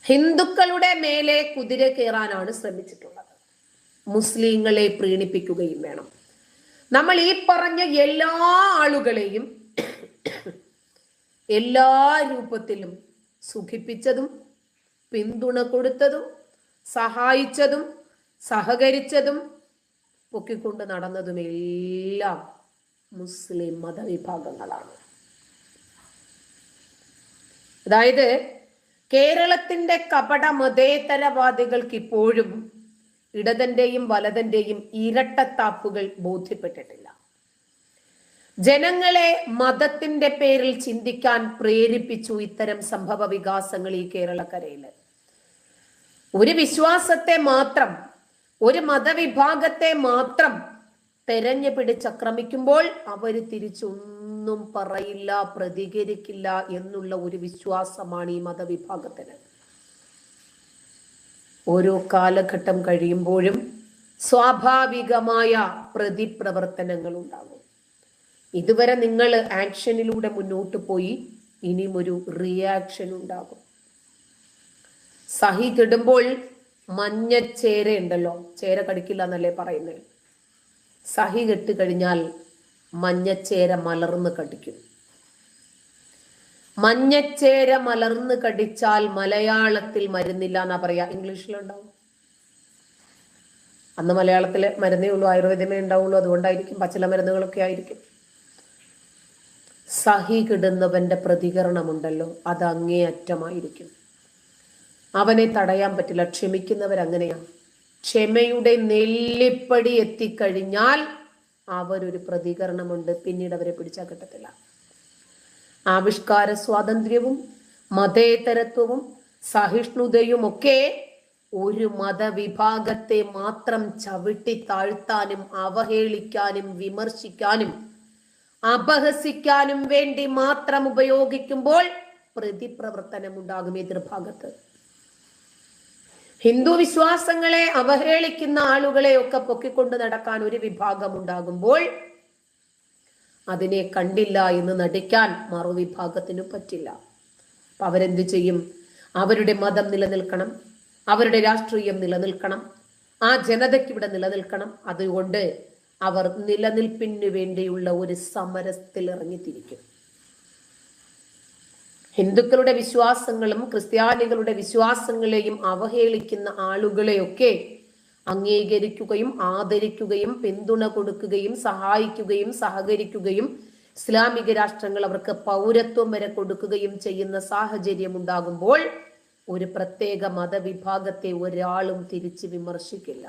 ഹിന്ദുക്കളുടെ മേലെ കുതിര കയറാനാണ് ശ്രമിച്ചിട്ടുള്ളത്. മുസ്ലിങ്ങളെ പ്രീണിപ്പിക്കുകയും വേണം. നമ്മൾ ഈ പറഞ്ഞ എല്ലാ ആളുകളെയും എല്ലാ രൂപത്തിലും സുഖിപ്പിച്ചതും പിന്തുണ കൊടുത്തതും സഹായിച്ചതും സഹകരിച്ചതും പൊക്കിക്കൊണ്ട് നടന്നതുമെല്ലാം മുസ്ലിം മതവിഭാഗങ്ങളാണ്. അതായത് കേരളത്തിന്റെ കപട മതേതരവാദികൾക്ക് ഇപ്പോഴും ഇടതന്റെയും വലതന്റെയും ഇരട്ടത്താപ്പുകൾ ബോധ്യപ്പെട്ടിട്ടില്ല. ജനങ്ങളെ മതത്തിന്റെ പേരിൽ ചിന്തിക്കാൻ പ്രേരിപ്പിച്ചു ഇത്തരം സംഭവ വികാസങ്ങൾ ഈ കേരളക്കരയില്. ഒരു വിശ്വാസത്തെ മാത്രം, ഒരു മതവിഭാഗത്തെ മാത്രം തെരഞ്ഞു പിടിച്ചക്രമിക്കുമ്പോൾ അവര് തിരിച്ചൊന്നും പറയില്ല, പ്രതികരിക്കില്ല എന്നുള്ള ഒരു വിശ്വാസമാണ് ഈ മതവിഭാഗത്തിന്. ഓരോ കാലഘട്ടം കഴിയുമ്പോഴും സ്വാഭാവികമായ പ്രതിപ്രവർത്തനങ്ങൾ ഉണ്ടാകും. ഇതുവരെ നിങ്ങൾ ആക്ഷനിലൂടെ മുന്നോട്ട് പോയി, ഇനിയും ഒരു റിയാക്ഷൻ ഉണ്ടാകും. സഹി കിടുമ്പോൾ മഞ്ഞച്ചേര ഉണ്ടല്ലോ, ചേര കടിക്കില്ല എന്നല്ലേ പറയുന്നത്. സഹി കെട്ട് കഴിഞ്ഞാൽ മഞ്ഞച്ചേര മലർന്ന് കടിക്കും. മഞ്ഞച്ചേര മലർന്ന് കടിച്ചാൽ മലയാളത്തിൽ മരുന്നില്ല എന്നാ പറയാ, ഇംഗ്ലീഷിലുണ്ടാവും. അന്ന് മലയാളത്തില് മരുന്നേ ഉള്ളൂ, ആയുർവേദമേ ഉണ്ടാവുള്ളൂ. അതുകൊണ്ടായിരിക്കും, പച്ചില മരുന്നുകളൊക്കെ ആയിരിക്കും. സഹി കിടുന്നവന്റെ പ്രതികരണമുണ്ടല്ലോ, അത് അങ്ങേയറ്റമായിരിക്കും. അവനെ തടയാൻ പറ്റില്ല. ക്ഷമിക്കുന്നവരങ്ങനെയാണ്. ക്ഷമയുടെ നെല്ലിപ്പടി എത്തിക്കഴിഞ്ഞാൽ അവരൊരു പ്രതികരണമുണ്ട്, പിന്നീട് അവരെ പിടിച്ചാൽ കിട്ടത്തില്ല. ആവിഷ്കാര സ്വാതന്ത്ര്യവും മതേതരത്വവും സഹിഷ്ണുതയും ഒക്കെ ഒരു മതവിഭാഗത്തെ മാത്രം ചവിട്ടി താഴ്ത്താനും അവഹേളിക്കാനും വിമർശിക്കാനും അപഹസിക്കാനും വേണ്ടി മാത്രം ഉപയോഗിക്കുമ്പോൾ പ്രതിപ്രവർത്തനം ഉണ്ടാകും എതിർഭാഗത്ത്. ഹിന്ദു വിശ്വാസങ്ങളെ അവഹേളിക്കുന്ന ആളുകളെ ഒക്കെ പൊക്കിക്കൊണ്ട് നടക്കാൻ ഒരു വിഭാഗം ഉണ്ടാകുമ്പോൾ അതിനെ കണ്ടില്ല എന്ന് നടിക്കാൻ മറുവിഭാഗത്തിനു പറ്റില്ല. അപ്പൊ അവരെന്ത് ചെയ്യും? അവരുടെ മതം നിലനിൽക്കണം, അവരുടെ രാഷ്ട്രീയം നിലനിൽക്കണം, ആ ജനതയ്ക്ക് ഇവിടെ നിലനിൽക്കണം. അതുകൊണ്ട് അവർ നിലനിൽപ്പിന് വേണ്ടിയുള്ള ഒരു സമരത്തിൽ ഇറങ്ങിത്തിരിക്കും. ഹിന്ദുക്കളുടെ വിശ്വാസങ്ങളും ക്രിസ്ത്യാനികളുടെ വിശ്വാസങ്ങളെയും അവഹേളിക്കുന്ന ആളുകളെയൊക്കെ അംഗീകരിക്കുകയും ആദരിക്കുകയും പിന്തുണ കൊടുക്കുകയും സഹായിക്കുകയും സഹകരിക്കുകയും ഇസ്ലാമിക രാഷ്ട്രങ്ങൾ അവർക്ക് പൗരത്വം വരെ കൊടുക്കുകയും ചെയ്യുന്ന സാഹചര്യം ഉണ്ടാകുമ്പോൾ ഒരു പ്രത്യേക മതവിഭാഗത്തെ ഒരാളും തിരിച്ച് വിമർശിക്കില്ല.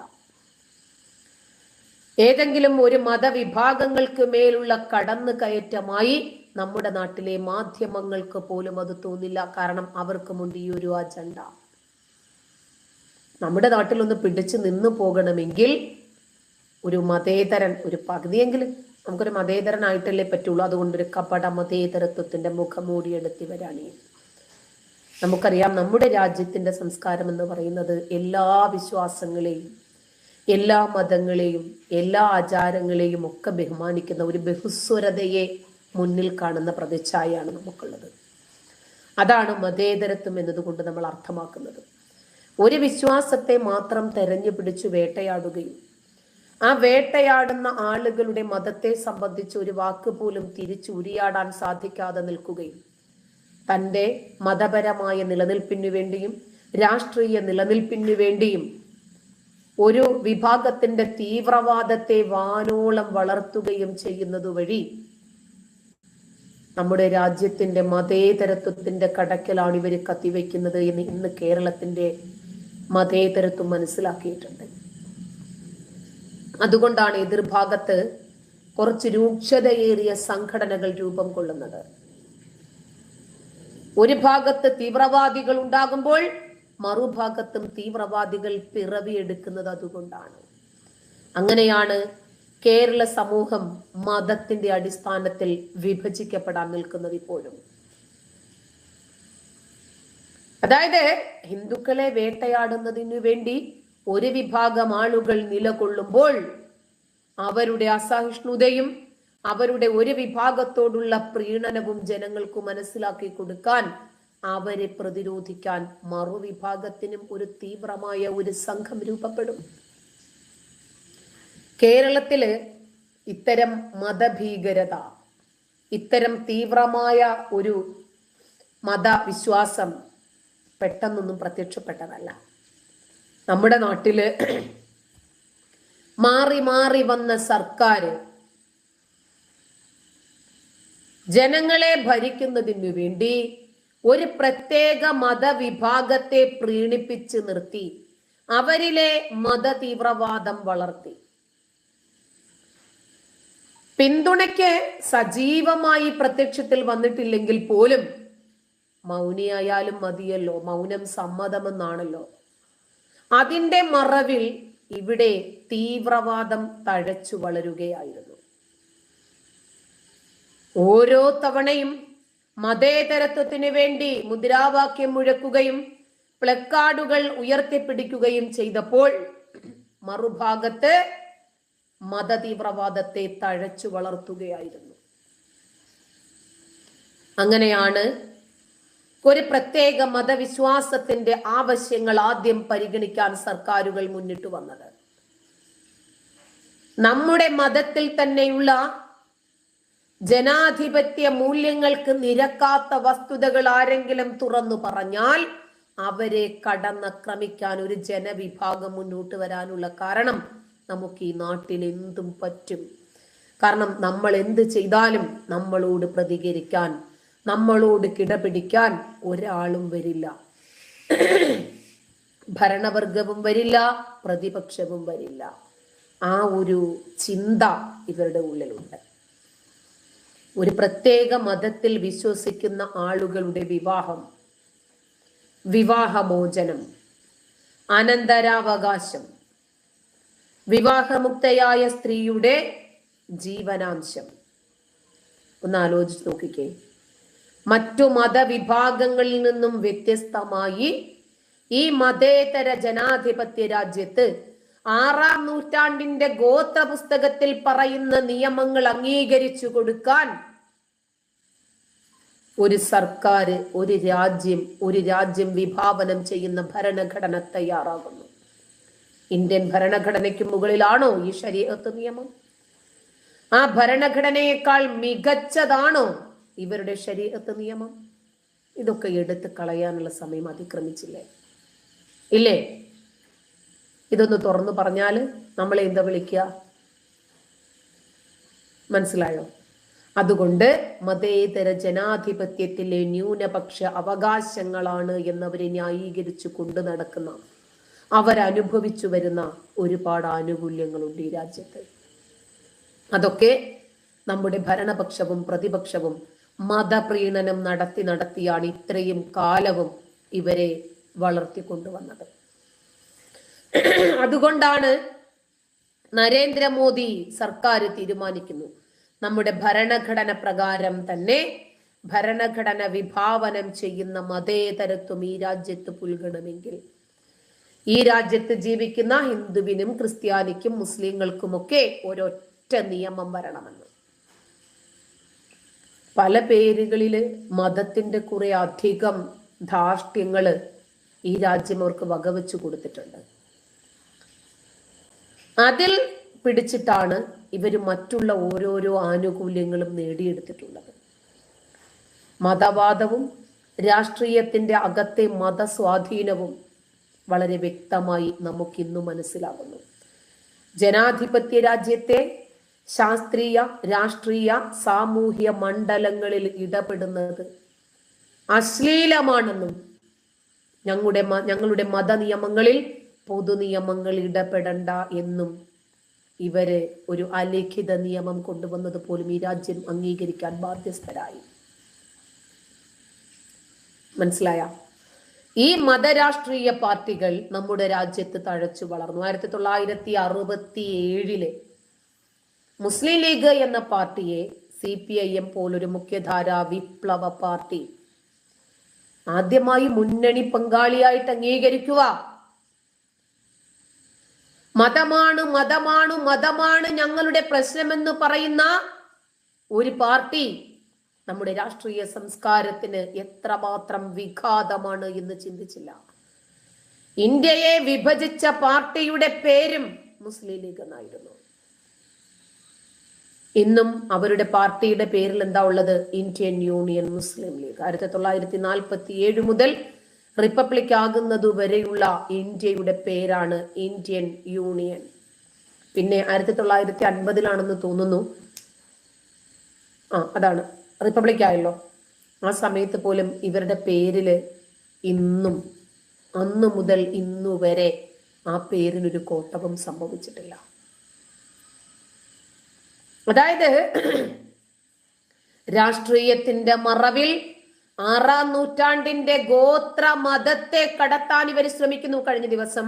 ഏതെങ്കിലും ഒരു മതവിഭാഗങ്ങൾക്ക് മേലുള്ള കടന്നു കയറ്റമായി നമ്മുടെ നാട്ടിലെ മാധ്യമങ്ങൾക്ക് പോലും അത് തോന്നില്ല. കാരണം അവർക്കുമുണ്ട് ഈ ഒരു അജണ്ട. നമ്മുടെ നാട്ടിലൊന്ന് പിടിച്ചു നിന്ന് പോകണമെങ്കിൽ ഒരു മതേതരൻ, ഒരു പകുതിയെങ്കിലും നമുക്കൊരു മതേതരനായിട്ടല്ലേ പറ്റുള്ളൂ. അതുകൊണ്ടൊരു കപട മതേതരത്വത്തിന്റെ മുഖമൂടിയെടുത്തിവരാണ്. നമുക്കറിയാം, നമ്മുടെ രാജ്യത്തിന്റെ സംസ്കാരം എന്ന് പറയുന്നത് എല്ലാ വിശ്വാസങ്ങളെയും എല്ലാ മതങ്ങളെയും എല്ലാ ആചാരങ്ങളെയും ഒക്കെ ബഹുമാനിക്കുന്ന ഒരു ബഹുസ്വരതയെ മുന്നിൽ കാണുന്ന പ്രതിച്ഛായയാണ് നമുക്കുള്ളത്. അതാണ് മതേതരത്വം എന്നതുകൊണ്ട് നമ്മൾ അർത്ഥമാക്കുന്നത്. ഒരു വിശ്വാസത്തെ മാത്രം തെരഞ്ഞു പിടിച്ചു വേട്ടയാടുകയും ആ വേട്ടയാടുന്ന ആളുകളുടെ മതത്തെ സംബന്ധിച്ച് ഒരു വാക്ക് പോലും തിരിച്ചു ഉരിയാടാൻ സാധിക്കാതെ നിൽക്കുകയും തൻ്റെ മതപരമായ നിലനിൽപ്പിനു വേണ്ടിയും രാഷ്ട്രീയ നിലനിൽപ്പിനു വേണ്ടിയും ഒരു വിഭാഗത്തിന്റെ തീവ്രവാദത്തെ വാനോളം വളർത്തുകയും ചെയ്യുന്നത് വഴി നമ്മുടെ രാജ്യത്തിന്റെ മതേതരത്വത്തിന്റെ കടക്കലാണ് ഇവർ കത്തിവെക്കുന്നത് എന്ന് ഇന്ന് കേരളത്തിന്റെ മതേതരത്വം മനസ്സിലാക്കിയിട്ടുണ്ട്. അതുകൊണ്ടാണ് എതിർഭാഗത്ത് കുറച്ച് രൂക്ഷതയേറിയ സംഘടനകൾ രൂപം കൊള്ളുന്നത്. ഒരു ഭാഗത്ത് തീവ്രവാദികൾ ഉണ്ടാകുമ്പോൾ മറുഭാഗത്തും തീവ്രവാദികൾ പിറവിയെടുക്കുന്നത് അതുകൊണ്ടാണ്. അങ്ങനെയാണ് കേരള സമൂഹം മതത്തിന്റെ അടിസ്ഥാനത്തിൽ വിഭജിക്കപ്പെടാൻ നിൽക്കുന്നത് ഇപ്പോഴും. അതായത് ഹിന്ദുക്കളെ വേട്ടയാടുന്നതിനു വേണ്ടി ഒരു വിഭാഗം ആളുകൾ നിലകൊള്ളുമ്പോൾ അവരുടെ അസഹിഷ്ണുതയും അവരുടെ ഒരു വിഭാഗത്തോടുള്ള പ്രീണനവും ജനങ്ങൾക്ക് മനസ്സിലാക്കി കൊടുക്കാൻ അവരെ പ്രതിരോധിക്കാൻ മറുവിഭാഗത്തിനും ഒരു തീവ്രമായ ഒരു സംഘം രൂപപ്പെടും. കേരളത്തില് ഇത്തരം മതഭീകരത, ഇത്തരം തീവ്രമായ ഒരു മതവിശ്വാസം പെട്ടെന്നൊന്നും പ്രത്യക്ഷപ്പെട്ടതല്ല. നമ്മുടെ നാട്ടില് മാറി മാറി വന്ന സർക്കാർ ജനങ്ങളെ ഭരിക്കുന്നതിനു വേണ്ടി ഒരു പ്രത്യേക മതവിഭാഗത്തെ പ്രീണിപ്പിച്ച് നിർത്തി അവരിലെ മത തീവ്രവാദം വളർത്തി. പിന്തുണയ്ക്ക് സജീവമായി പ്രത്യക്ഷത്തിൽ വന്നിട്ടില്ലെങ്കിൽ പോലും മൗനിയായാലും മതിയല്ലോ, മൗനം സമ്മതമെന്നാണല്ലോ. അതിന്റെ മറവിൽ ഇവിടെ തീവ്രവാദം തഴച്ചു വളരുകയായിരുന്നു. ഓരോ തവണയും മതേതരത്വത്തിന് വേണ്ടി മുദ്രാവാക്യം മുഴക്കുകയും പ്ലക്കാർഡുകൾ ഉയർത്തിപ്പിടിക്കുകയും ചെയ്തപ്പോൾ മറുഭാഗത്ത് മതതീവ്രവാദത്തെ തഴച്ചു വളർത്തുകയായിരുന്നു. അങ്ങനെയാണ് ഒരു പ്രത്യേക മതവിശ്വാസത്തിന്റെ ആവശ്യങ്ങൾ ആദ്യം പരിഗണിക്കാൻ സർക്കാരുകൾ മുന്നിട്ട് വന്നത്. നമ്മുടെ മതത്തിൽ തന്നെയുള്ള ജനാധിപത്യ മൂല്യങ്ങൾക്ക് നിരക്കാത്ത വസ്തുതകൾ ആരെങ്കിലും തുറന്നു പറഞ്ഞാൽ അവരെ കടന്നാക്രമിക്കാൻ ഒരു ജനവിഭാഗം മുന്നോട്ട് വരാനുള്ള കാരണം നമുക്ക് ഈ നാട്ടിൽ എന്തും പറ്റും. കാരണം നമ്മൾ എന്ത് ചെയ്താലും നമ്മളോട് പ്രതികരിക്കാൻ, നമ്മളോട് കിടപിടിക്കാൻ ഒരാളും വരില്ല. ഭരണവർഗവും വരില്ല, പ്രതിപക്ഷവും വരില്ല. ആ ഒരു ചിന്ത ഇവരുടെ ഉള്ളിലുണ്ട്. ഒരു പ്രത്യേക മതത്തിൽ വിശ്വസിക്കുന്ന ആളുകളുടെ വിവാഹം, വിവാഹമോചനം, അനന്തരാവകാശം, വിവാഹമുക്തയായ സ്ത്രീയുടെ ജീവനാംശം ഒന്ന് ആലോചിച്ച് നോക്കിക്കേ. മറ്റു മതവിഭാഗങ്ങളിൽ നിന്നും വ്യത്യസ്തമായി ഈ മതേതര ജനാധിപത്യ രാജ്യത്ത് 6-ാം നൂറ്റാണ്ടിന്റെ ഗോത്ര പുസ്തകത്തിൽ പറയുന്ന നിയമങ്ങൾ അംഗീകരിച്ചു കൊടുക്കാൻ ഒരു സർക്കാർ, ഒരു രാജ്യം വിഭാവനം ചെയ്യുന്ന ഭരണഘടന തയ്യാറാകുന്നു. ഇന്ത്യൻ ഭരണഘടനയ്ക്ക് മുകളിലാണോ ഈ ശരീഅത്ത് നിയമം? ആ ഭരണഘടനയേക്കാൾ മികച്ചതാണോ ഇവരുടെ ശരീഅത്ത് നിയമം? ഇതൊക്കെ എടുത്ത് കളയാനുള്ള സമയം അതിക്രമിച്ചില്ലേ? ഇല്ലേ? ഇതൊന്ന് തുറന്നു പറഞ്ഞാല് നമ്മളെ എന്താ വിളിക്കുക? മനസ്സിലായോ? അതുകൊണ്ട് മതേതര ജനാധിപത്യത്തിലെ ന്യൂനപക്ഷ അവകാശങ്ങളാണ് എന്നവരെ ന്യായീകരിച്ചു കൊണ്ടു നടക്കുന്ന, അവരനുഭവിച്ചു വരുന്ന ഒരുപാട് ആനുകൂല്യങ്ങളുണ്ട് ഈ രാജ്യത്ത്. അതൊക്കെ നമ്മുടെ ഭരണപക്ഷവും പ്രതിപക്ഷവും മതപ്രീണനം നടത്തിയാണ് ഇത്രയും കാലവും ഇവരെ വളർത്തിക്കൊണ്ടുവന്നത്. അതുകൊണ്ടാണ് നരേന്ദ്രമോദി സർക്കാർ തീരുമാനിക്കുന്നു, നമ്മുടെ ഭരണഘടന പ്രകാരം തന്നെ ഭരണഘടന വിഭാവനം ചെയ്യുന്ന മതേതരത്വം ഈ രാജ്യത്ത് പുൽകണമെങ്കിൽ ഈ രാജ്യത്ത് ജീവിക്കുന്ന ഹിന്ദുവിനും ക്രിസ്ത്യാനിക്കും മുസ്ലിങ്ങൾക്കുമൊക്കെ ഒരൊറ്റ നിയമം വരണമെന്ന്. പല പേരുകളില് മതത്തിന്റെ കുറെ അധികം ധാർഷ്ട്യങ്ങള് ഈ രാജ്യം അവർക്ക് വകവെച്ചു കൊടുത്തിട്ടുണ്ട്. അതിൽ പിടിച്ചിട്ടാണ് ഇവർ മറ്റുള്ള ഓരോരോ ആനുകൂല്യങ്ങളും നേടിയെടുത്തിട്ടുള്ളത്. മതവാദവും രാഷ്ട്രീയത്തിന്റെ അകത്തെ മതസ്വാധീനവും വളരെ വ്യക്തമായി നമുക്കിന്നു മനസ്സിലാകുന്നു. ജനാധിപത്യ രാജ്യത്തെ ശാസ്ത്രീയ, രാഷ്ട്രീയ, സാമൂഹ്യ മണ്ഡലങ്ങളിൽ ഇടപെടുന്നത് അശ്ലീലമാണെന്നും ഞങ്ങളുടെ മതനിയമങ്ങളിൽ പൊതുനിയമങ്ങൾ ഇടപെടണ്ട എന്നും ഇവര് ഒരു അലിഖിത നിയമം കൊണ്ടുവന്നത് പോലും ഈ രാജ്യം അംഗീകരിക്കാൻ ബാധ്യസ്ഥരായി. മനസ്സിലായ? ഈ മതരാഷ്ട്രീയ പാർട്ടികൾ നമ്മുടെ രാജ്യത്ത് തഴച്ചു വളർന്നു. 1967 മുസ്ലിം ലീഗ് എന്ന പാർട്ടിയെ CPIM പോലൊരു മുഖ്യധാര വിപ്ലവ പാർട്ടി ആദ്യമായി മുന്നണി പങ്കാളിയായിട്ട് അംഗീകരിക്കുക. മതമാണ് ഞങ്ങളുടെ പ്രശ്നമെന്ന് പറയുന്ന ഒരു പാർട്ടി നമ്മുടെ രാഷ്ട്രീയ സംസ്കാരത്തിന് എത്രമാത്രം വിഘാതമാണ് എന്ന് ചിന്തിച്ചില്ല. ഇന്ത്യയെ വിഭജിച്ച പാർട്ടിയുടെ പേരും മുസ്ലിം ലീഗ് എന്നായിരുന്നു. ഇന്നും അവരുടെ പാർട്ടിയുടെ പേരിൽ എന്താ ഉള്ളത്? ഇന്ത്യൻ യൂണിയൻ മുസ്ലിം ലീഗ്. 1947 മുതൽ റിപ്പബ്ലിക് ആകുന്നതുവരെയുള്ള ഇന്ത്യയുടെ പേരാണ് ഇന്ത്യൻ യൂണിയൻ. പിന്നെ 1950 തോന്നുന്നു, അതാണ് റിപ്പബ്ലിക് ആയല്ലോ. ആ സമയത്ത് പോലും ഇവരുടെ പേരില് ഇന്നും അന്നു മുതൽ ഇന്നു വരെ ആ പേരിനൊരു കോട്ടവും സംഭവിച്ചിട്ടില്ല. അതായത് രാഷ്ട്രീയത്തിന്റെ മറവിൽ 6-ാം നൂറ്റാണ്ടിന്റെ ഗോത്ര മതത്തെ കടത്താൻ ഇവർ ശ്രമിക്കുന്നു. കഴിഞ്ഞ ദിവസം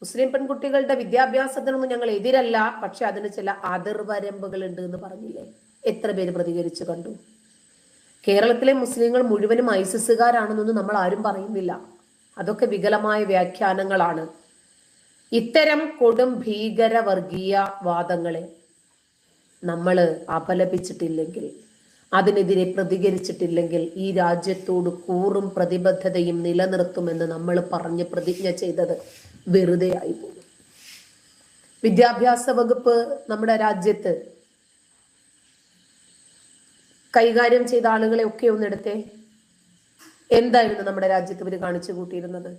മുസ്ലിം പെൺകുട്ടികളുടെ വിദ്യാഭ്യാസത്തിനൊന്നും ഞങ്ങൾ എതിരല്ല, പക്ഷെ അതിന് ചില അതിർവരമ്പുകൾ ഉണ്ട് എന്ന് പറഞ്ഞില്ലേ? എത്ര പേര് പ്രതികരിച്ചു കണ്ടു? കേരളത്തിലെ മുസ്ലിങ്ങൾ മുഴുവനും ഐസിസുകാരാണെന്നൊന്നും നമ്മൾ ആരും പറയുന്നില്ല. അതൊക്കെ വികലമായ വ്യാഖ്യാനങ്ങളാണ്. ഇത്തരം കൊടും ഭീകര വർഗീയ വാദങ്ങളെ നമ്മൾ അപലപിച്ചിട്ടില്ലെങ്കിൽ, അതിനെതിരെ പ്രതികരിച്ചിട്ടില്ലെങ്കിൽ ഈ രാജ്യത്തോട് കൂറും പ്രതിബദ്ധതയും നിലനിർത്തുമെന്ന് നമ്മൾ പറഞ്ഞ് പ്രതിജ്ഞ ചെയ്തത് വെറുതെ ആയി പോകും. വിദ്യാഭ്യാസ വകുപ്പ് നമ്മുടെ രാജ്യത്ത് കൈകാര്യം ചെയ്ത ആളുകളെ ഒക്കെ ഒന്നെടുത്തേ. എന്തായിരുന്നു നമ്മുടെ രാജ്യത്ത് ഇവർ കാണിച്ചു കൂട്ടിയിരുന്നത്?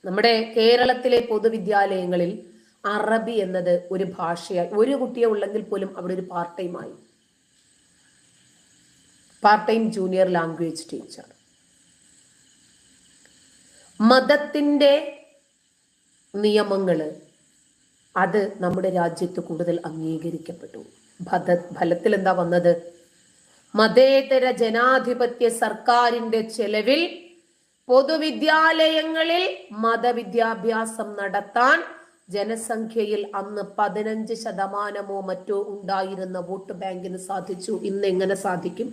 നമ്മുടെ കേരളത്തിലെ പൊതുവിദ്യാലയങ്ങളിൽ അറബി എന്നത് ഒരു ഭാഷയായി, ഒരു കുട്ടിയെ ഉള്ളെങ്കിൽ പോലും അവിടെ ഒരു part time junior language teacher. മതത്തിന്റെ നിയമങ്ങള് അത് നമ്മുടെ രാജ്യത്ത് കൂടുതൽ അംഗീകരിക്കപ്പെട്ടു. ഫലത്തിൽ എന്താ വന്നത്? മതേതര ജനാധിപത്യ സർക്കാരിന്റെ ചെലവിൽ പൊതുവിദ്യാലയങ്ങളിൽ മതവിദ്യാഭ്യാസം നടത്താൻ ജനസംഖ്യയിൽ അന്ന് 15% മറ്റോ ഉണ്ടായിരുന്ന വോട്ട് ബാങ്കിന് സാധിച്ചു. ഇന്ന് എങ്ങനെ സാധിക്കും?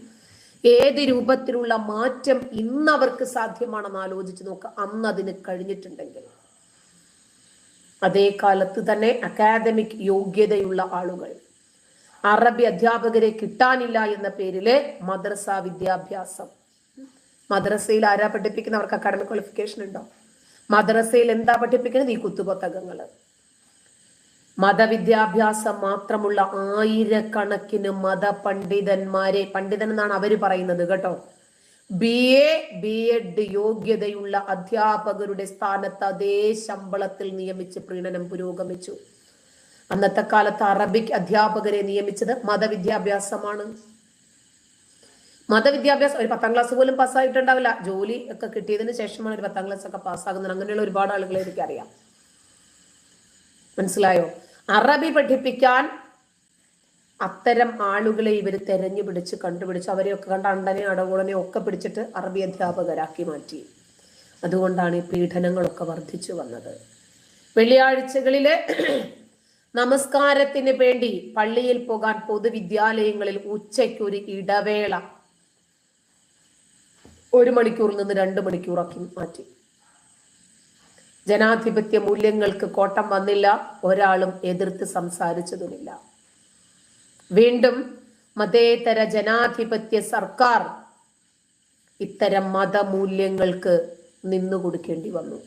ഏത് രൂപത്തിലുള്ള മാറ്റം ഇന്ന് അവർക്ക് സാധ്യമാണെന്ന് ആലോചിച്ച് നോക്കുക. അന്ന് അതിന് കഴിഞ്ഞിട്ടുണ്ടെങ്കിൽ, അതേ കാലത്ത് തന്നെ അക്കാദമിക് യോഗ്യതയുള്ള ആളുകൾ, അറബി അധ്യാപകരെ കിട്ടാനില്ല എന്ന പേരില് മദ്രസ വിദ്യാഭ്യാസം. മദ്രസയിൽ ആരാ പഠിപ്പിക്കുന്നത്? അവർക്ക് അക്കാഡമിക് ക്വാളിഫിക്കേഷൻ ഉണ്ടോ? മദ്രസയിൽ എന്താ പഠിപ്പിക്കുന്നത്? ഈ കുത്തുപുസ്തകങ്ങള്. മതവിദ്യാഭ്യാസം മാത്രമുള്ള ആയിരക്കണക്കിന് മതപണ്ഡിതന്മാരെ, പണ്ഡിതൻ എന്നാണ് അവര് പറയുന്നത് കേട്ടോ, BA-BEd യോഗ്യതയുള്ള അധ്യാപകരുടെ സ്ഥാനത്ത് അതേ ശമ്പളത്തിൽ നിയമിച്ച് പ്രീണനം പുരോഗമിച്ചു. അന്നത്തെ കാലത്ത് അറബിക് അധ്യാപകരെ നിയമിച്ചത് മതവിദ്യാഭ്യാസമാണ്. മതവിദ്യാഭ്യാസം ഒരു 10ാം ക്ലാസ് പോലും പാസ്സായിട്ടുണ്ടാവില്ല. ജോലി ഒക്കെ കിട്ടിയതിന് ശേഷമാണ് ഒരു 10ാം ക്ലാസ് ഒക്കെ പാസ്സാകുന്നത്. അങ്ങനെയുള്ള ഒരുപാട് ആളുകളെ എനിക്കറിയാം. മനസ്സിലായോ? അറബി പഠിപ്പിക്കാൻ അത്തരം ആളുകളെ ഇവർ തെരഞ്ഞു പിടിച്ച് കണ്ടുപിടിച്ച് അവരെയൊക്കെ കണ്ട അണ്ടനെ അടകൂടനെ ഒക്കെ പിടിച്ചിട്ട് അറബി അധ്യാപകരാക്കി മാറ്റി. അതുകൊണ്ടാണ് ഈ പീഡനങ്ങളൊക്കെ വർദ്ധിച്ചു വന്നത്. വെള്ളിയാഴ്ചകളില് നമസ്കാരത്തിന് വേണ്ടി പള്ളിയിൽ പോകാൻ പൊതുവിദ്യാലയങ്ങളിൽ ഉച്ചയ്ക്കൊരു ഇടവേള 1 മണിക്കൂറിൽ നിന്ന് 2 മണിക്കൂറാക്കി മാറ്റി. ജനാധിപത്യ മൂല്യങ്ങൾക്ക് കോട്ടം വന്നില്ല, ഒരാളും എതിർത്ത് സംസാരിച്ചതുമില്ല. വീണ്ടും മതേതര ജനാധിപത്യ സർക്കാർ ഇത്തരം മതമൂല്യങ്ങൾക്ക് നിന്നുകൊടുക്കേണ്ടി വന്നു.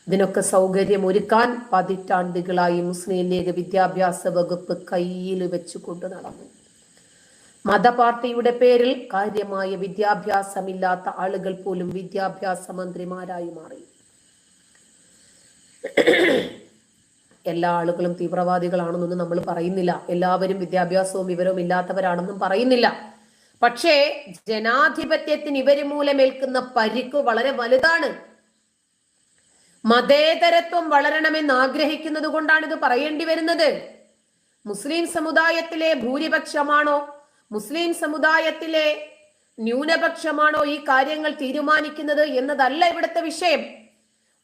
ഇതിനൊക്കെ സൗകര്യം ഒരുക്കാൻ പതിറ്റാണ്ടുകളായി മുസ്ലിം ലീഗ് വിദ്യാഭ്യാസ വകുപ്പ് കയ്യിൽ വെച്ചുകൊണ്ട് നടന്നു. മതപാർട്ടിയുടെ പേരിൽ കാര്യമായ വിദ്യാഭ്യാസമില്ലാത്ത ആളുകൾ പോലും വിദ്യാഭ്യാസ മന്ത്രിമാരായി മാറി. എല്ലാ ആളുകളും തീവ്രവാദികളാണെന്നൊന്നും നമ്മൾ പറയുന്നില്ല. എല്ലാവരും വിദ്യാഭ്യാസവും വിവരവും ഇല്ലാത്തവരാണെന്നും പറയുന്നില്ല. പക്ഷേ ജനാധിപത്യത്തിന് ഇവര് മൂലമേൽക്കുന്ന പരിക്ക് വളരെ വലുതാണ്. മതേതരത്വം വളരണമെന്ന് ആഗ്രഹിക്കുന്നത് കൊണ്ടാണ് ഇത് പറയേണ്ടി വരുന്നത്. മുസ്ലിം സമുദായത്തിലെ ഭൂരിപക്ഷമാണോ, മുസ്ലിം സമുദായത്തിലെ ന്യൂനപക്ഷമാണോ ഈ കാര്യങ്ങൾ തീരുമാനിക്കുന്നത് എന്നതല്ല ഇവിടുത്തെ വിഷയം.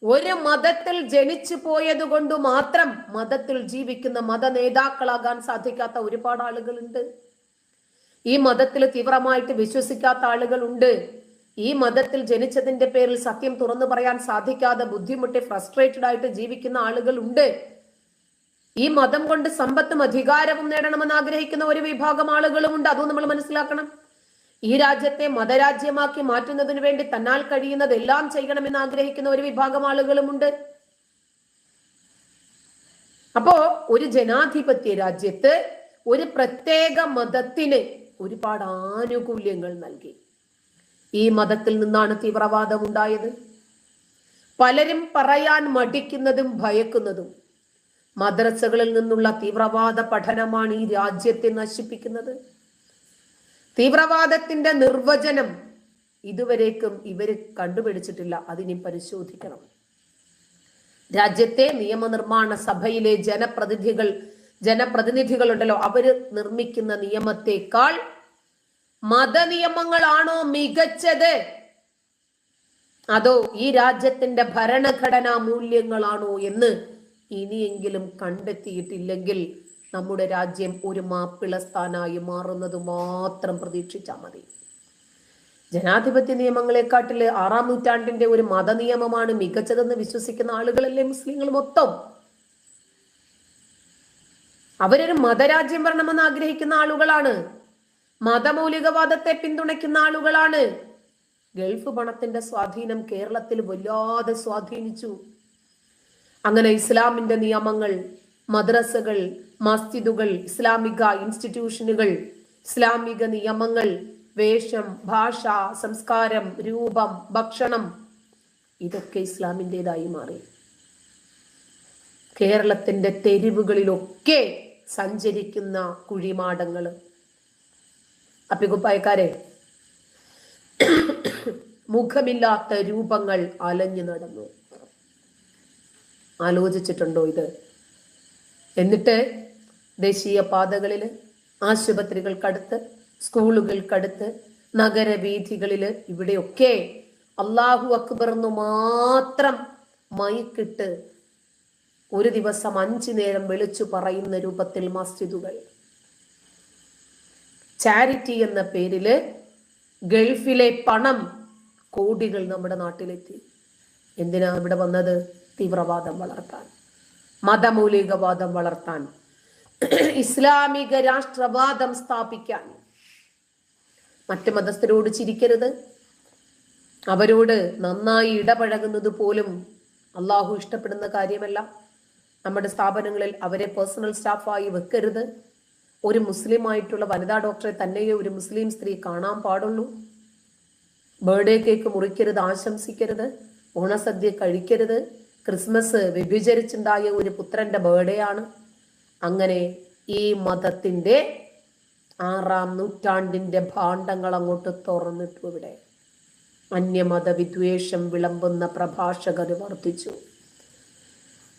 ഒരു മതത്തിൽ ജനിച്ചു പോയത് കൊണ്ട് മാത്രം മതത്തിൽ ജീവിക്കുന്ന മത നേതാക്കളാകാൻ സാധിക്കാത്ത ഒരുപാട് ആളുകളുണ്ട്. ഈ മതത്തിൽ തീവ്രമായിട്ട് വിശ്വസിക്കാത്ത ആളുകളുണ്ട്. ഈ മതത്തിൽ ജനിച്ചതിന്റെ പേരിൽ സത്യം തുറന്നു പറയാൻ സാധിക്കാതെ ബുദ്ധിമുട്ടി ഫ്രസ്ട്രേറ്റഡ് ആയിട്ട് ജീവിക്കുന്ന ആളുകളുണ്ട്. ഈ മതം കൊണ്ട് സമ്പത്തും അധികാരവും നേടണമെന്ന് ആഗ്രഹിക്കുന്ന ഒരു വിഭാഗം ആളുകളുമുണ്ട്. അതും നമ്മൾ മനസ്സിലാക്കണം. ഈ രാജ്യത്തെ മതരാജ്യമാക്കി മാറ്റുന്നതിന് വേണ്ടി തന്നാൽ കഴിയുന്നതെല്ലാം ചെയ്യണമെന്ന് ആഗ്രഹിക്കുന്ന ഒരു വിഭാഗം ആളുകളുമുണ്ട്. അപ്പോ ഒരു ജനാധിപത്യ രാജ്യത്ത് ഒരു പ്രത്യേക മതത്തിന് ഒരുപാട് ആനുകൂല്യങ്ങൾ നൽകി. ഈ മതത്തിൽ നിന്നാണ് തീവ്രവാദം ഉണ്ടായത്. പലരും പറയാൻ മടിക്കുന്നതും ഭയക്കുന്നതും മദ്രസകളിൽ നിന്നുള്ള തീവ്രവാദ പഠനമാണ് ഈ രാജ്യത്തെ നശിപ്പിക്കുന്നത്. തീവ്രവാദത്തിന്റെ നിർവചനം ഇതുവരേക്കും ഇവര് കണ്ടുപിടിച്ചിട്ടില്ല. അതിനെ പരിശോധിക്കണം. രാജ്യത്തെ നിയമനിർമ്മാണ സഭയിലെ ജനപ്രതിനിധികളുണ്ടല്ലോ, അവര് നിർമ്മിക്കുന്ന നിയമത്തെക്കാൾ മതനിയമങ്ങളാണോ മികച്ചത്, അതോ ഈ രാജ്യത്തിന്റെ ഭരണഘടനാ മൂല്യങ്ങളാണോ എന്ന് ഇനിയെങ്കിലും കണ്ടെത്തിയിട്ടില്ലെങ്കിൽ നമ്മുടെ രാജ്യം ഒരു മാപ്പിളസ്ഥാനായി മാറുന്നത് മാത്രം പ്രതീക്ഷിച്ചാൽ മതി. ജനാധിപത്യ നിയമങ്ങളെക്കാട്ടില് 6-ാം നൂറ്റാണ്ടിന്റെ ഒരു മതനിയമമാണ് മികച്ചതെന്ന് വിശ്വസിക്കുന്ന ആളുകളല്ലേ മുസ്ലിങ്ങൾ മൊത്തം. അവരൊരു മതരാജ്യം വരണമെന്ന് ആഗ്രഹിക്കുന്ന ആളുകളാണ്. മതമൗലികവാദത്തെ പിന്തുണയ്ക്കുന്ന ആളുകളാണ്. ഗൾഫ് പണത്തിന്റെ സ്വാധീനം കേരളത്തിൽ വല്ലാതെ സ്വാധീനിച്ചു. അങ്ങനെ ഇസ്ലാമിന്റെ നിയമങ്ങൾ, മദ്രസകൾ, മസ്ജിദുകൾ, ഇസ്ലാമിക ഇൻസ്റ്റിറ്റ്യൂഷനുകൾ, ഇസ്ലാമിക നിയമങ്ങൾ, വേഷം, ഭാഷ, സംസ്കാരം, രൂപം, ഭക്ഷണം, ഇതൊക്കെ ഇസ്ലാമിൻ്റെതായി മാറി. കേരളത്തിന്റെ തെരുവുകളിലൊക്കെ സഞ്ചരിക്കുന്ന കുഴിമാടങ്ങള്. അപ്പിക്കുപ്പായക്കാരെ, മുഖമില്ലാത്ത രൂപങ്ങൾ അലഞ്ഞു നടന്നു. ആലോചിച്ചിട്ടുണ്ടോ ഇത്? എന്നിട്ട് ദേശീയ പാതകളില്, ആശുപത്രികൾക്കടുത്ത്, സ്കൂളുകൾക്കടുത്ത്, നഗരവീഥികളില് ഇവിടെയൊക്കെ അല്ലാഹു അക്ബർ എന്ന് മാത്രം മൈക്കിട്ട് ഒരു ദിവസം 5 നേരം വിളിച്ചു പറയുന്ന രൂപത്തിൽ മസ്ജിദുകൾ. ചാരിറ്റി എന്ന പേരില് ഗൾഫിലെ പണം കോടികൾ നമ്മുടെ നാട്ടിലെത്തി. എന്തിനാ ഇവിടെ വന്നത്? തീവ്രവാദം വളർത്താൻ, മതമൗലികവാദം വളർത്താൻ, ഇസ്ലാമിക രാഷ്ട്രവാദം സ്ഥാപിക്കാൻ. മറ്റു മതസ്ഥരോട് ചിരിക്കരുത്, അവരോട് നന്നായി ഇടപഴകുന്നത് പോലും അള്ളാഹു ഇഷ്ടപ്പെടുന്ന കാര്യമല്ല. നമ്മുടെ സ്ഥാപനങ്ങളിൽ അവരെ പേഴ്സണൽ സ്റ്റാഫായി വെക്കരുത്. ഒരു മുസ്ലിം ആയിട്ടുള്ള വനിതാ ഡോക്ടറെ തന്നെയോ ഒരു മുസ്ലിം സ്ത്രീ കാണാൻ പാടുള്ളൂ. ബർത്ത്ഡേ കേക്ക് മുറിക്കരുത്, ആശംസിക്കരുത്, ഓണസദ്യ കഴിക്കരുത്. ക്രിസ്മസ് വ്യഭിചരിച്ചുണ്ടായ ഒരു പുത്രന്റെ ബർത്ത്ഡേ ആണ്. അങ്ങനെ ഈ മതത്തിന്റെ 6-ാം നൂറ്റാണ്ടിന്റെ ഭാണ്ഡങ്ങൾ അങ്ങോട്ട് തുറന്നിട്ടു. ഇവിടെ അന്യമത വിദ്വേഷം വിളമ്പുന്ന പ്രഭാഷകർ വർദ്ധിച്ചു.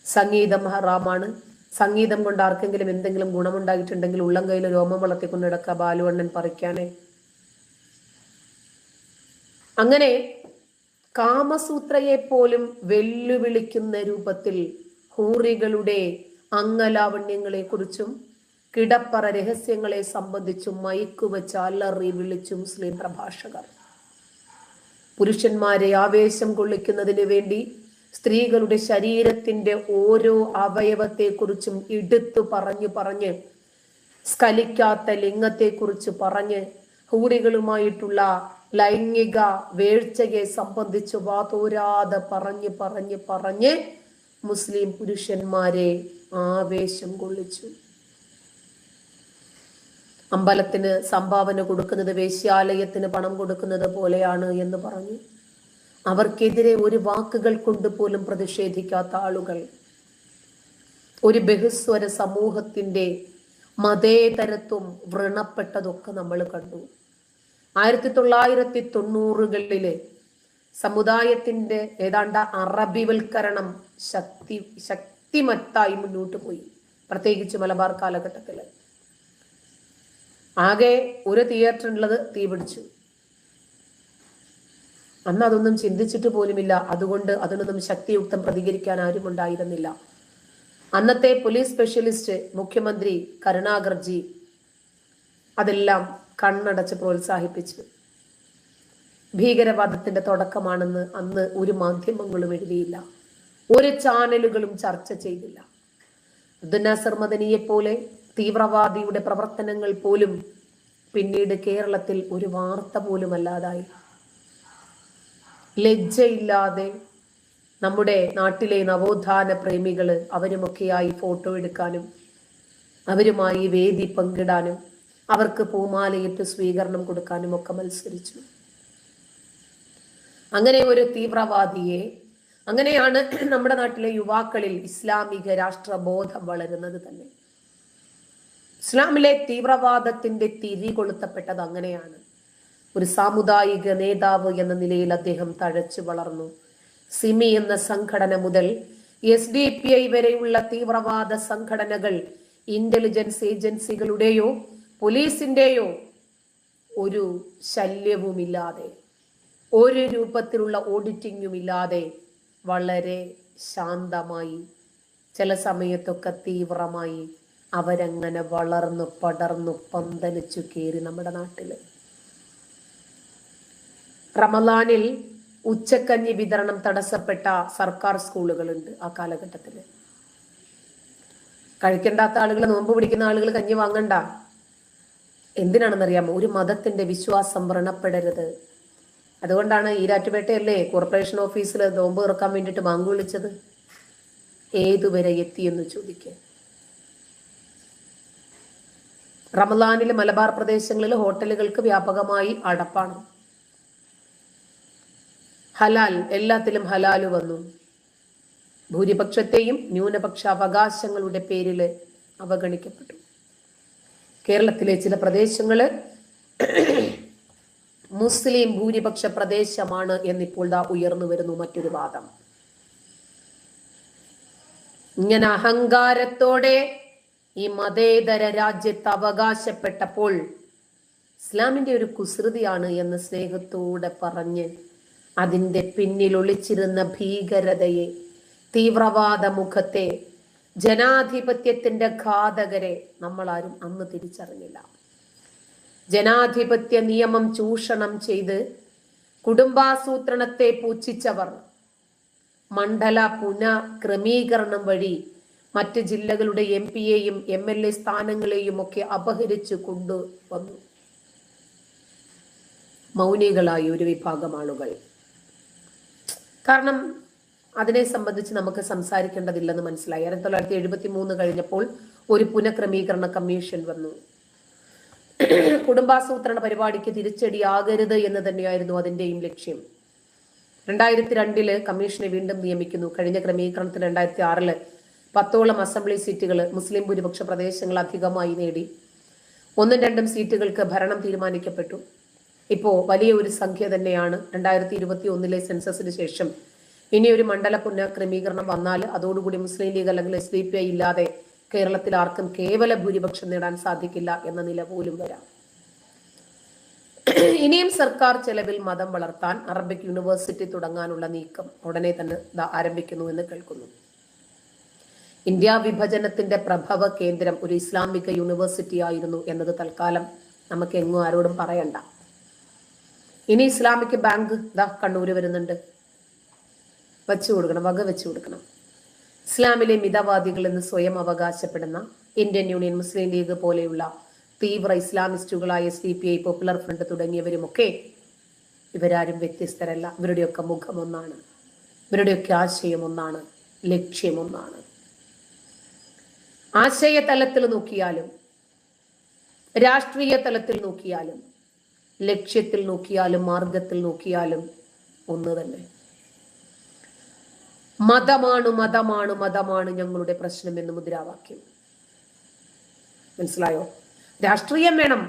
സംഗീതം ഹറാമാണ്. സംഗീതം കൊണ്ട് ആർക്കെങ്കിലും എന്തെങ്കിലും ഗുണമുണ്ടായിട്ടുണ്ടെങ്കിൽ ഉള്ളം കയ്യിൽ രോമം വളർത്തിക്കൊണ്ട് നടക്കുക ബാലുവണ്ണൻ പറിക്കാനേ. അങ്ങനെ കാമസൂത്രയെ പോലും വെല്ലുവിളിക്കുന്ന രൂപത്തിൽ ഹൂറികളുടെ അംഗലാവണ്യങ്ങളെ കുറിച്ചും കിടപ്പറ രഹസ്യങ്ങളെ സംബന്ധിച്ചും മയക്കുവെച്ച് അലറി വിളിച്ചു മുസ്ലിം പ്രഭാഷകർ. പുരുഷന്മാരെ ആവേശം കൊള്ളിക്കുന്നതിന് വേണ്ടി സ്ത്രീകളുടെ ശരീരത്തിന്റെ ഓരോ അവയവത്തെക്കുറിച്ചും എടുത്തു പറഞ്ഞ് സ്ഖലിക്കാത്ത ലിംഗത്തെക്കുറിച്ച് പറഞ്ഞ് ഹൂറികളുമായിട്ടുള്ള ലൈംഗിക വേഴ്ചയെ സംബന്ധിച്ച് വാതോരാതെ പറഞ്ഞ് മുസ്ലിം പുരുഷന്മാരെ ആവേശം കൊള്ളിച്ചു. അമ്പലത്തിന് സംഭാവന കൊടുക്കുന്നത് വേശ്യാലയത്തിന് പണം കൊടുക്കുന്നത് പോലെയാണ് എന്ന് പറഞ്ഞു. അവർക്കെതിരെ ഒരു വാക്കുകൾ കൊണ്ട് പോലും പ്രതിഷേധിക്കാത്ത ആളുകൾ. ഒരു ബഹുസ്വര സമൂഹത്തിന്റെ മതേതരത്വം വ്രണപ്പെട്ടതൊക്കെ നമ്മൾ കണ്ടു. 1990കളില് സമുദായത്തിന്റെ ഏതാണ്ട് അറബിവൽക്കരണം ശക്തിമത്തായി മുന്നോട്ട് പോയി. പ്രത്യേകിച്ച് മലബാർ കാലഘട്ടത്തില് ആകെ ഒരു തിയേറ്റർ ഉള്ളത് തീ പിടിച്ചു. അന്ന് അതൊന്നും ചിന്തിച്ചിട്ട് പോലുമില്ല. അതുകൊണ്ട് അതിനൊന്നും ശക്തിയുക്തം പ്രതികരിക്കാൻ ആരും ഉണ്ടായിരുന്നില്ല. അന്നത്തെ പോലീസ് സ്പെഷ്യലിസ്റ്റ് മുഖ്യമന്ത്രി കരുണാകർജി അതെല്ലാം കണ്ണടച്ച് പ്രോത്സാഹിപ്പിച്ചു. ഭീകരവാദത്തിന്റെ തുടക്കമാണെന്ന് അന്ന് ഒരു മാധ്യമങ്ങളും എഴുതിയില്ല, ഒരു ചാനലുകളും ചർച്ച ചെയ്തില്ല. അബ്ദുൽ നാസർ മദനിയെ പോലെ തീവ്രവാദിയുടെ പ്രവർത്തനങ്ങൾ പോലും പിന്നീട് കേരളത്തിൽ ഒരു വാർത്ത പോലും അല്ലാതായി. ലജ്ജയില്ലാതെ നമ്മുടെ നാട്ടിലെ നവോത്ഥാന പ്രേമികള് അവരുമൊക്കെയായി ഫോട്ടോ എടുക്കാനും അവരുമായി വേദി പങ്കിടാനും അവർക്ക് പൂമാലയിട്ട് സ്വീകരണം കൊടുക്കാനും ഒക്കെ മത്സരിച്ചു. അങ്ങനെ ഒരു തീവ്രവാദിയെ, അങ്ങനെയാണ് നമ്മുടെ നാട്ടിലെ യുവാക്കളിൽ ഇസ്ലാമിക രാഷ്ട്രബോധം വളരുന്നത് തന്നെ. ഇസ്ലാമിലെ തീവ്രവാദത്തിന്റെ തിരി കൊളുത്തപ്പെട്ടത് അങ്ങനെയാണ്. ഒരു സാമുദായിക നേതാവ് എന്ന നിലയിൽ അദ്ദേഹം തഴച്ചു വളർന്നു. സിമി എന്ന സംഘടന മുതൽ SDPI വരെയുള്ള തീവ്രവാദ സംഘടനകൾ ഇന്റലിജൻസ് ഏജൻസികളുടെയോ പോലീസിന്റെയോ ഒരു ശല്യവുമില്ലാതെ, ഒരു രൂപത്തിലുള്ള ഓഡിറ്റിങ്ങുമില്ലാതെ വളരെ ശാന്തമായി, ചില സമയത്തൊക്കെ തീവ്രമായി അവരങ്ങനെ വളർന്നു പടർന്നു പന്തലിച്ചു കയറി നമ്മുടെ നാട്ടില്. റമദാനിൽ ഉച്ചക്കഞ്ഞി വിതരണം തടസ്സപ്പെട്ട സർക്കാർ സ്കൂളുകളുണ്ട്. ആ കാലഘട്ടത്തില് കഴിക്കേണ്ടാത്ത ആളുകൾ, നോമ്പ് പിടിക്കുന്ന ആളുകൾ കഞ്ഞി വാങ്ങണ്ട. എന്തിനാണെന്നറിയാമോ? ഒരു മതത്തിന്റെ വിശ്വാസം വ്രണപ്പെടരുത്. അതുകൊണ്ടാണ് ഈരാറ്റുപേട്ടയല്ലേ കോർപ്പറേഷൻ ഓഫീസിൽ നോമ്പ് തുറക്കാൻ വേണ്ടിയിട്ട് ബാങ്ക് വിളിച്ചത്. ഏതുവരെ എത്തിയെന്ന് ചോദിക്കുക. റമദാനിൽ മലബാർ പ്രദേശങ്ങളിൽ ഹോട്ടലുകൾക്ക് വ്യാപകമായി അടപ്പാണ്. ഹലാൽ, എല്ലാത്തിലും ഹലാല് വന്നു. ഭൂരിപക്ഷത്തെയും ന്യൂനപക്ഷ അവകാശങ്ങളുടെ പേരിൽ അവഗണിക്കപ്പെട്ടു. കേരളത്തിലെ ചില പ്രദേശങ്ങള് മുസ്ലിം ഭൂരിപക്ഷ പ്രദേശമാണ് എന്നിപ്പോൾ ദാ ഉയർന്നു വരുന്നു മറ്റൊരു വാദം. ഇങ്ങനെ അഹങ്കാരത്തോടെ ഈ മതേതര രാജ്യത്ത് അവകാശപ്പെട്ടപ്പോൾ ഇസ്ലാമിന്റെ ഒരു കുസൃതിയാണ് എന്ന് സ്നേഹത്തോടെ പറഞ്ഞ് അതിൻ്റെ പിന്നിൽ ഒളിച്ചിരുന്ന ഭീകരതയെ, തീവ്രവാദ മുഖത്തെ, ജനാധിപത്യത്തിന്റെ ഘാതകരെ നമ്മളാരും അന്ന് തിരിച്ചറിഞ്ഞില്ല. ജനാധിപത്യ നിയമം ചൂഷണം ചെയ്ത് കുടുംബാസൂത്രണത്തെ പൂച്ഛിച്ചവർ മണ്ഡല പുനഃക്രമീകരണം വഴി മറ്റ് ജില്ലകളുടെ MP-യെയും MLA സ്ഥാനങ്ങളെയും ഒക്കെ അപഹരിച്ചു കൊണ്ടുവന്നു. മൗനികളായ ഒരു വിഭാഗം ആളുകൾ. കാരണം അതിനെ സംബന്ധിച്ച് നമുക്ക് സംസാരിക്കേണ്ടതില്ലെന്ന് മനസ്സിലായി. 1973 കഴിഞ്ഞപ്പോൾ ഒരു പുനഃക്രമീകരണ കമ്മീഷൻ വന്നു. കുടുംബാസൂത്രണ പരിപാടിക്ക് തിരിച്ചടിയാകരുത് എന്ന് തന്നെയായിരുന്നു അതിന്റെയും ലക്ഷ്യം. 2002 കമ്മീഷനെ വീണ്ടും നിയമിക്കുന്നു. കഴിഞ്ഞ ക്രമീകരണത്തിൽ 2006 10ഓളം അസംബ്ലി സീറ്റുകൾ മുസ്ലിം ഭൂരിപക്ഷ പ്രദേശങ്ങൾ അധികമായി നേടി. 1ഉം 2ഉം സീറ്റുകൾക്ക് ഭരണം തീരുമാനിക്കപ്പെട്ടു. ഇപ്പോ വലിയ ഒരു സംഖ്യ തന്നെയാണ്. 2021 സെൻസസിന് ശേഷം ഇനി ഒരു മണ്ഡല പുനഃക്രമീകരണം വന്നാൽ അതോടുകൂടി മുസ്ലിം ലീഗ് അല്ലെങ്കിൽ SDPI ഇല്ലാതെ കേരളത്തിൽ ആർക്കും കേവല ഭൂരിപക്ഷം നേടാൻ സാധിക്കില്ല എന്ന നില പോലും വരാം. ഇനിയും സർക്കാർ ചെലവിൽ മതം വളർത്താൻ അറബിക് യൂണിവേഴ്സിറ്റി തുടങ്ങാനുള്ള നീക്കം ഉടനെ തന്നെ ആരംഭിക്കുന്നു എന്ന് കേൾക്കുന്നു. ഇന്ത്യ വിഭജനത്തിന്റെ പ്രഭവ കേന്ദ്രം ഒരു ഇസ്ലാമിക യൂണിവേഴ്സിറ്റി ആയിരുന്നു എന്നത് തൽക്കാലം നമുക്ക് എങ്ങും ആരോടും പറയണ്ട. ഇനി ഇസ്ലാമിക് ബാങ്ക് കണ്ണൂര് വരുന്നുണ്ട്. വെച്ചു കൊടുക്കണം, വക വെച്ചു കൊടുക്കണം. ഇസ്ലാമിലെ മിതവാദികൾ എന്ന് സ്വയം അവകാശപ്പെടുന്ന ഇന്ത്യൻ യൂണിയൻ, മുസ്ലിം ലീഗ് പോലെയുള്ള തീവ്ര ഇസ്ലാമിസ്റ്റുകളായ SDPI, പോപ്പുലർ ഫ്രണ്ട് തുടങ്ങിയവരുമൊക്കെ ഇവരാരും വ്യത്യസ്തരല്ല. ഇവരുടെയൊക്കെ മുഖം ഒന്നാണ്, ഇവരുടെയൊക്കെ ആശയം ഒന്നാണ്, ലക്ഷ്യം ഒന്നാണ്. ആശയ തലത്തിൽ നോക്കിയാലും രാഷ്ട്രീയ തലത്തിൽ നോക്കിയാലും ലക്ഷ്യത്തിൽ നോക്കിയാലും മാർഗത്തിൽ നോക്കിയാലും ഒന്ന് തന്നെ. മതമാണ് മതമാണ് മതമാണ് ഞങ്ങളുടെ പ്രശ്നം എന്ന് മുദ്രാവാക്യം. മനസ്സിലായോ? രാഷ്ട്രീയം വേണം,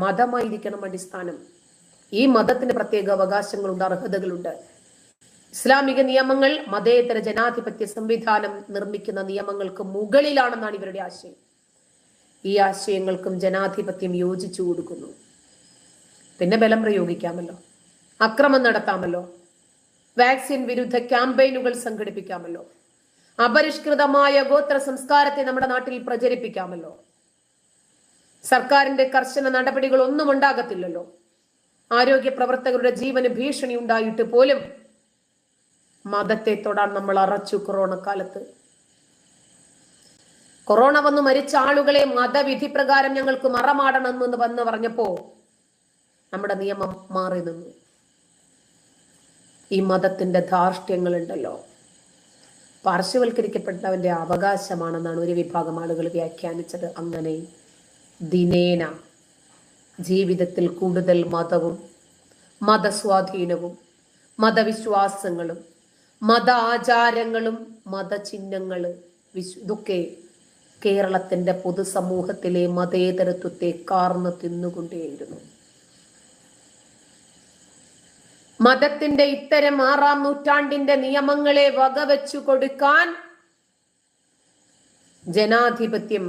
മതമായിരിക്കണം അടിസ്ഥാനം. ഈ മതത്തിന് പ്രത്യേക അവകാശങ്ങളുണ്ട്, അർഹതകളുണ്ട്. ഇസ്ലാമിക നിയമങ്ങൾ മതേതര ജനാധിപത്യ സംവിധാനം നിർമ്മിക്കുന്ന നിയമങ്ങൾക്ക് മുകളിലാണെന്നാണ് ഇവരുടെ ആശയം. ഈ ആശയങ്ങൾക്കും ജനാധിപത്യം യോജിച്ചു കൊടുക്കുന്നു. പിന്നെ ബലം പ്രയോഗിക്കാമല്ലോ, അക്രമം നടത്താമല്ലോ, വാക്സിൻ വിരുദ്ധ ക്യാമ്പയിനുകൾ സംഘടിപ്പിക്കാമല്ലോ, അപരിഷ്കൃതമായ ഗോത്ര സംസ്കാരത്തെ നമ്മുടെ നാട്ടിൽ പ്രചരിപ്പിക്കാമല്ലോ. സർക്കാരിന്റെ കർശന നടപടികൾ ഒന്നും ഉണ്ടാകത്തില്ലല്ലോ. ആരോഗ്യ പ്രവർത്തകരുടെ ജീവന് ഭീഷണി ഉണ്ടായിട്ട് പോലും മതത്തെ തൊടാൻ നമ്മൾ അറച്ചു കൊറോണ കാലത്ത്. കൊറോണ വന്ന് മരിച്ച ആളുകളെ മതവിധി പ്രകാരം ഞങ്ങൾക്ക് മറമാടണമെന്ന് വന്ന് പറഞ്ഞപ്പോ നമ്മുടെ നിയമം മാറി നിന്നു. ഈ മതത്തിന്റെ ധാർഷ്ട്യങ്ങൾ ഉണ്ടല്ലോ, പാർശ്വവൽക്കരിക്കപ്പെട്ടവന്റെ അവകാശമാണെന്നാണ് ഒരു വിഭാഗം ആളുകൾ വ്യാഖ്യാനിച്ചത്. അങ്ങനെ ദിനേന ജീവിതത്തിൽ കൂടുതൽ മതവും മതസ്വാധീനവും മതവിശ്വാസങ്ങളും മത ആചാരങ്ങളും മതചിഹ്നങ്ങള് ഇതൊക്കെ കേരളത്തിന്റെ പൊതുസമൂഹത്തിലെ മതേതരത്വത്തെ കാർന്നു തിന്നുകൊണ്ടേയിരുന്നു. മതത്തിന്റെ ഇത്തരം 6-ാം നൂറ്റാണ്ടിന്റെ നിയമങ്ങളെ വകവെച്ചു കൊടുക്കാൻ ജനാധിപത്യം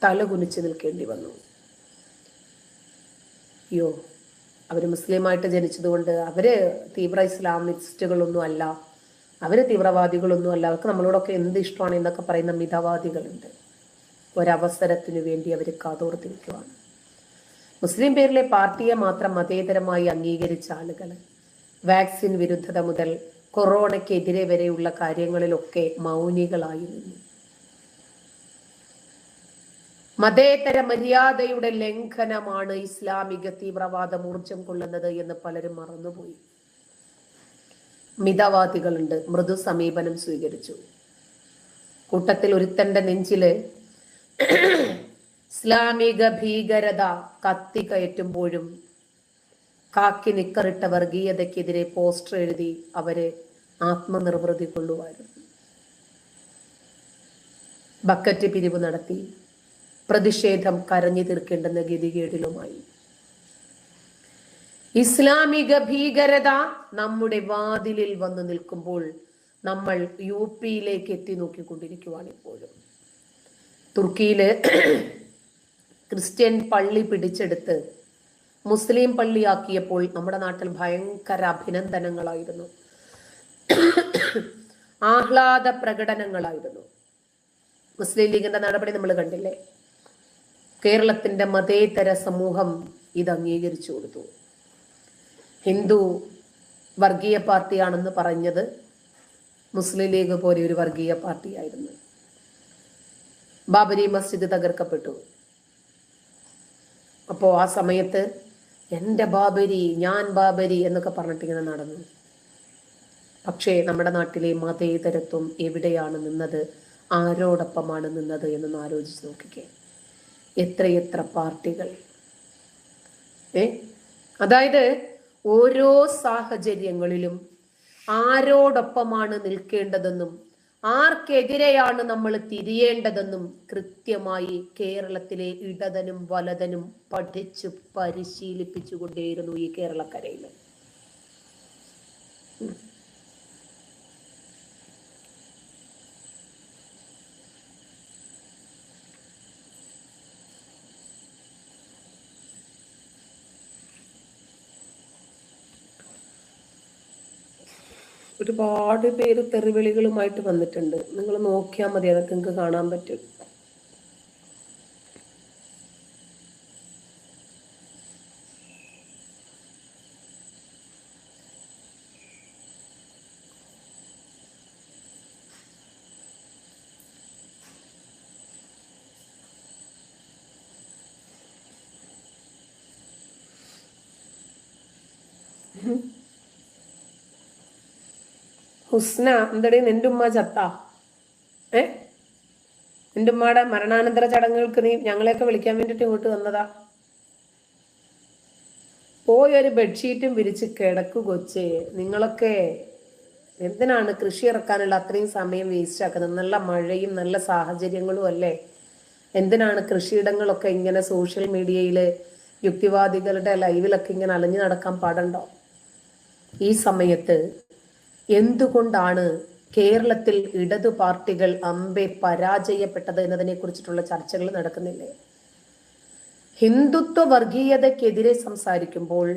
തലകുനിച്ചു നിൽക്കേണ്ടി വന്നു. അയ്യോ, അവര് മുസ്ലിമായിട്ട് ജനിച്ചതുകൊണ്ട് അവര് തീവ്ര ഇസ്ലാമിസ്റ്റുകളൊന്നും അല്ല, അവര് തീവ്രവാദികളൊന്നും അല്ല, അവർക്ക് നമ്മളോടൊക്കെ എന്ത് ഇഷ്ടമാണ് എന്നൊക്കെ പറയുന്ന മിതവാദികളുണ്ട്. ഒരവസരത്തിനു വേണ്ടി അവർ കാതോർത്തിരിക്കുവാണ്. മുസ്ലിം പേരിലെ പാർട്ടിയെ മാത്രം മതേതരമായി അംഗീകരിച്ച ആളുകൾ വാക്സിൻ വിരുദ്ധത മുതൽ കൊറോണയ്ക്കെതിരെ വരെയുള്ള കാര്യങ്ങളിലൊക്കെ മൗനികളായി നിന്നു. മതേതര മര്യാദയുടെ ലംഘനമാണ് ഇസ്ലാമിക തീവ്രവാദം ഊർജം കൊള്ളുന്നത് എന്ന് പലരും മറന്നുപോയി. മിതവാദികളുണ്ട്, മൃദു സമീപനം സ്വീകരിച്ചു. കൂട്ടത്തിൽ ഒരുത്തന്റെ നെഞ്ചില് ഇസ്ലാമിക ഭീകരത കത്തി കയറ്റുമ്പോഴും കാക്കി നിക്കറിട്ട വർഗീയതയ്ക്കെതിരെ പോസ്റ്റർ എഴുതി അവര് ആത്മനിർവൃതി കൊള്ളുമായിരുന്നു. ബക്കറ്റ് പിരിവ് നടത്തി പ്രതിഷേധം കരഞ്ഞു തീർക്കേണ്ടെന്ന ഗതികേടിലുമായി. ഇസ്ലാമിക ഭീകരത നമ്മുടെ വാതിലിൽ വന്നു നിൽക്കുമ്പോൾ നമ്മൾ യുപിയിലേക്ക് എത്തി നോക്കിക്കൊണ്ടിരിക്കുവാണ്. ഇപ്പോഴും തുർക്കിയില് ക്രിസ്ത്യൻ പള്ളി പിടിച്ചെടുത്ത് മുസ്ലിം പള്ളിയാക്കിയപ്പോൾ നമ്മുടെ നാട്ടിൽ ഭയങ്കര അഭിനന്ദനങ്ങളായിരുന്നു, ആഹ്ലാദ പ്രകടനങ്ങളായിരുന്നു. മുസ്ലിം ലീഗിന്റെ നടപടി നമ്മൾ കണ്ടില്ലേ? കേരളത്തിന്റെ മതേതര സമൂഹം ഇത് അംഗീകരിച്ചു കൊടുത്തു. ഹിന്ദു വർഗീയ പാർട്ടിയാണെന്ന് പറഞ്ഞത് മുസ്ലിം ലീഗ് പോലെ ഒരു വർഗീയ പാർട്ടിയായിരുന്നു. ബാബരി മസ്ജിദ് തകർക്കപ്പെട്ടു. അപ്പോ ആ സമയത്ത് എൻ്റെ ബാബരി, ഞാൻ ബാബരി എന്നൊക്കെ പറഞ്ഞിട്ടിങ്ങനെ നടന്നു. പക്ഷേ നമ്മുടെ നാട്ടിലെ മതേതരത്വം എവിടെയാണ് നിന്നത്, ആരോടൊപ്പമാണ് നിന്നത് എന്നൊന്ന് ആലോചിച്ച് നോക്കിക്കേ. എത്രയെത്ര പാർട്ടികൾ! അതായത് ഓരോ സാഹചര്യങ്ങളിലും ആരോടൊപ്പമാണ് നിൽക്കേണ്ടതെന്നും ആർക്കെതിരെയാണ് നമ്മൾ തിരിയേണ്ടതെന്നും കൃത്യമായി കേരളത്തിലെ ഇടതനും വലതനും പഠിച്ചു പരിശീലിപ്പിച്ചുകൊണ്ടേയിരുന്നു ഈ കേരളക്കരയിൽ. ഒരുപാട് പേര് തെറിവിളികളുമായിട്ട് വന്നിട്ടുണ്ട്. നിങ്ങൾ നോക്കിയാൽ മതി, അതൊക്കെ നിങ്ങൾക്ക് കാണാൻ പറ്റും. ഹുസ്ന, എന്തടി നിന്റെ ഉമ്മ ചത്താ? നിന്റെ ഉമ്മയുടെ മരണാനന്തര ചടങ്ങുകൾക്ക് നീ ഞങ്ങളെയൊക്കെ വിളിക്കാൻ വേണ്ടിട്ട് ഇങ്ങോട്ട് വന്നതാ? പോയൊരു ബെഡ്ഷീറ്റും വിരിച്ച് കിടക്കു കൊച്ചേ. നിങ്ങളൊക്കെ എന്തിനാണ് കൃഷി ഇറക്കാനുള്ള അത്രയും സമയം വേസ്റ്റ് ആക്കുന്നത്? നല്ല മഴയും നല്ല സാഹചര്യങ്ങളും അല്ലേ? എന്തിനാണ് കൃഷിയിടങ്ങളൊക്കെ ഇങ്ങനെ സോഷ്യൽ മീഡിയയില് യുക്തിവാദികളുടെ ലൈവിലൊക്കെ ഇങ്ങനെ അലഞ്ഞു നടക്കാൻ പാടുണ്ടോ? ഈ സമയത്ത് എന്തുകൊണ്ടാണ് കേരളത്തിൽ ഇടതു പാർട്ടികൾ അമ്പെ പരാജയപ്പെട്ടത് എന്നതിനെ കുറിച്ചിട്ടുള്ള ചർച്ചകൾ നടക്കുന്നില്ലേ? ഹിന്ദുത്വ വർഗീയതയ്ക്കെതിരെ സംസാരിക്കുമ്പോൾ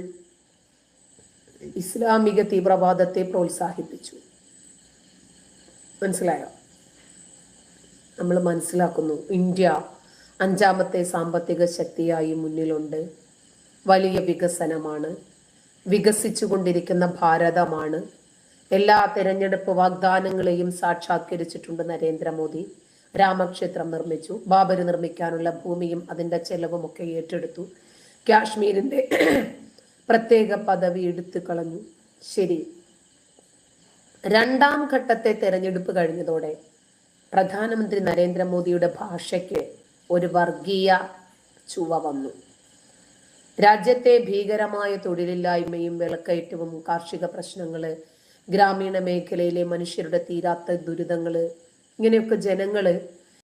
ഇസ്ലാമിക തീവ്രവാദത്തെ പ്രോത്സാഹിപ്പിച്ചു. മനസ്സിലായോ? നമ്മൾ മനസ്സിലാക്കുന്നു, ഇന്ത്യ 5ാമത്തെ സാമ്പത്തിക ശക്തിയായി മുന്നിലുണ്ട്. വലിയ വികസനമാണ്, വികസിച്ചു കൊണ്ടിരിക്കുന്ന ഭാരതമാണ്. എല്ലാ തെരഞ്ഞെടുപ്പ് വാഗ്ദാനങ്ങളെയും സാക്ഷാത്കരിച്ചിട്ടുണ്ട് നരേന്ദ്രമോദി. രാമക്ഷേത്രം നിർമ്മിച്ചു, ബാബര് നിർമ്മിക്കാനുള്ള ഭൂമിയും അതിന്റെ ചെലവും ഒക്കെ ഏറ്റെടുത്തു, കാശ്മീരിന്റെ പ്രത്യേക പദവി എടുത്തു കളഞ്ഞു. ശരി, രണ്ടാം ഘട്ടത്തെ തെരഞ്ഞെടുപ്പ് കഴിഞ്ഞതോടെ പ്രധാനമന്ത്രി നരേന്ദ്രമോദിയുടെ ഭാഷയ്ക്ക് ഒരു വർഗീയ ചുവ വന്നു. രാജ്യത്തെ ഭീകരമായ തൊഴിലില്ലായ്മയും വിലക്കയറ്റവും കാർഷിക പ്രശ്നങ്ങള്, ഗ്രാമീണ മേഖലയിലെ മനുഷ്യരുടെ തീരാത്ത ദുരിതങ്ങള്, ഇങ്ങനെയൊക്കെ ജനങ്ങള്